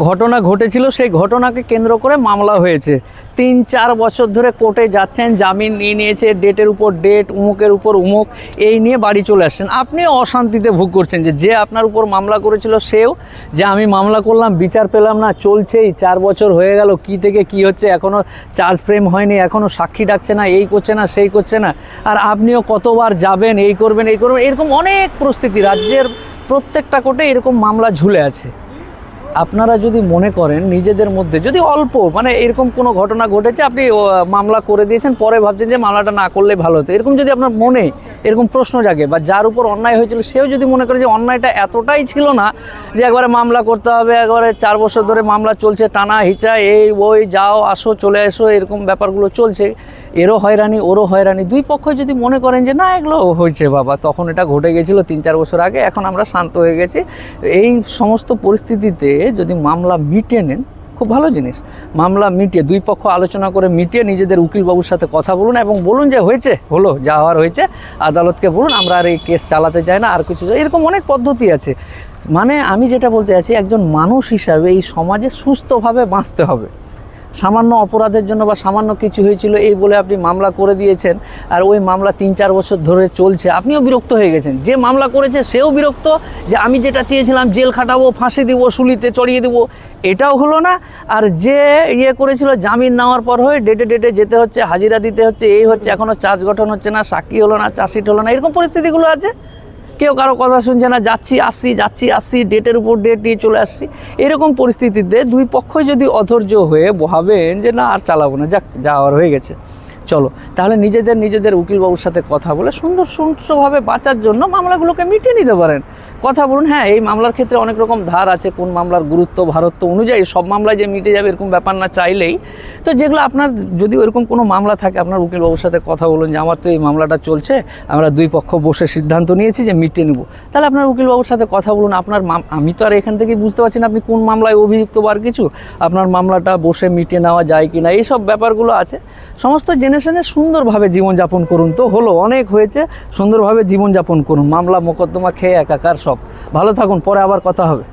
ঘটনা ঘটেছিল, সেই ঘটনাকে কেন্দ্র করে মামলা হয়েছে। 3-4 বছর ধরে কোর্টে যাচ্ছেন, জামিন নিয়ে নিয়েছে, ডেটের উপর ডেট, উমুকের উপর উমুক, এই নিয়ে বাড়ি চলে আসছেন। আপনি অশান্তিতে ভোগ করছেন যে আপনার উপর মামলা করেছিল সেও, যে আমি মামলা করলাম বিচার পেলাম না, চলছেই 4 বছর হয়ে গেল, কি থেকে কি হচ্ছে, এখনও চার্জ ফ্রেম হয়নি, এখনও সাক্ষী ডাকছে না, এই করছে না সেই করছে না, আর আপনিও কতবার যাবেন, এই করবেন এই করবেন, এরকম অনেক পরিস্থিতি রাজ্যের প্রত্যেকটা কোর্টে এরকম মামলা ঝুলে আছে। আপনারা যদি মনে করেন নিজেদের মধ্যে যদি অল্প মানে এরকম কোনো ঘটনা ঘটেছে, আপনি মামলা করে দিয়েছেন, পরে ভাবছেন যে মামলাটা না করলে ভালো হতো, এরকম যদি আপনার মনে এরকম প্রশ্ন জাগে, বা যার উপর অন্যায় হয়েছিল সেও যদি মনে করে যে অন্যায়টা এতটাই ছিল না যে একবারে মামলা করতে হবে, একবারে 4 বছর ধরে মামলা চলছে, টানা হিচা, এই ওই যাও আসো চলে এসো, এরকম ব্যাপারগুলো চলছে, এরও হয়রানি ওরও হয়রানি, দুই পক্ষ যদি মনে করেন যে না এগুলো হয়েছে বাবা, তখন এটা ঘটে গেছিলো 3-4 বছর আগে, এখন আমরা শান্ত হয়ে গেছি, এই সমস্ত পরিস্থিতিতে যদি মামলা মিটিয়ে নেন, খুব ভালো জিনিস। মামলা মিটিয়ে দুই পক্ষ আলোচনা করে মিটিয়ে নিজেদের উকিলবাবুর সাথে কথা বলুন এবং বলুন যে হয়েছে হলো, যা হওয়ার হয়েছে, আদালতকে বলুন আমরা আর এই কেস চালাতে চাই না, আর কিছু, এরকম অনেক পদ্ধতি আছে। মানে আমি যেটা বলতে চাইছি, একজন মানুষ হিসাবে এই সমাজে সুস্থভাবে বাঁচতে হবে। সামান্য অপরাধের জন্য বা সামান্য কিছু হয়েছিল এই বলে আপনি মামলা করে দিয়েছেন, আর ওই মামলা 3-4 বছর ধরে চলছে, আপনিও বিরক্ত হয়ে গেছেন, যে মামলা করেছে সেও বিরক্ত, যে আমি যেটা চেয়েছিলাম জেল খাটাবো, ফাঁসি দিব, শুলিতে চড়িয়ে দেবো, এটাও হলো না, আর যে করেছিল জামিন নেওয়ার পর হয়ে ডেটে ডেটে যেতে হচ্ছে, হাজিরা দিতে হচ্ছে, এই হচ্ছে, এখনও চার্জ গঠন হচ্ছে না, সাক্ষী হলো না, চার্জশিট হলো না, এরকম পরিস্থিতিগুলো আছে। কেউ কারো কথা শুনছে না, যাচ্ছি আসছি, ডেটের উপর ডেট নিয়ে চলে আসছি, এরকম পরিস্থিতিতে দুই পক্ষই যদি অধৈর্য হয়ে ভাবেন যে না আর চালাবো না, যাক যাওয়ার হয়ে গেছে, চলো, তাহলে নিজেদের উকিলবাবুর সাথে কথা বলে সুন্দরভাবে বাঁচার জন্য মামলাগুলোকে মিটিয়ে নিতে পারেন। কথা বলুন, হ্যাঁ এই মামলার ক্ষেত্রে অনেক রকম ধার আছে, কোন মামলার গুরুত্ব ভারত্ব অনুযায়ী সব মামলায় যে মিটে যাবে এরকম ব্যাপার না চাইলেই, তো যেগুলো আপনার যদি ওরকম কোনো মামলা থাকে আপনার উকিলবাবুর সাথে কথা বলুন যে আমার তো এই মামলাটা চলছে, আমরা দুই পক্ষ বসে সিদ্ধান্ত নিয়েছি যে মিটিয়ে নেব, তাহলে আপনার উকিলবাবুর সাথে কথা বলুন। আপনার আমি তো আর এখান থেকে বুঝতে পারছি না আপনি কোন মামলায় অভিযুক্ত বা কিছু, আপনার মামলাটা বসে মিটিয়ে নেওয়া যায় কি না, এইসব ব্যাপারগুলো আছে, সমস্ত জেনে শুনে সুন্দরভাবে জীবনযাপন করুন। তো হলো, অনেক হয়েছে, সুন্দরভাবে জীবনযাপন করুন, মামলা মোকদ্দমা খেয়ে একাকার সব। ভালো থাকুন, পরে আবার কথা হবে।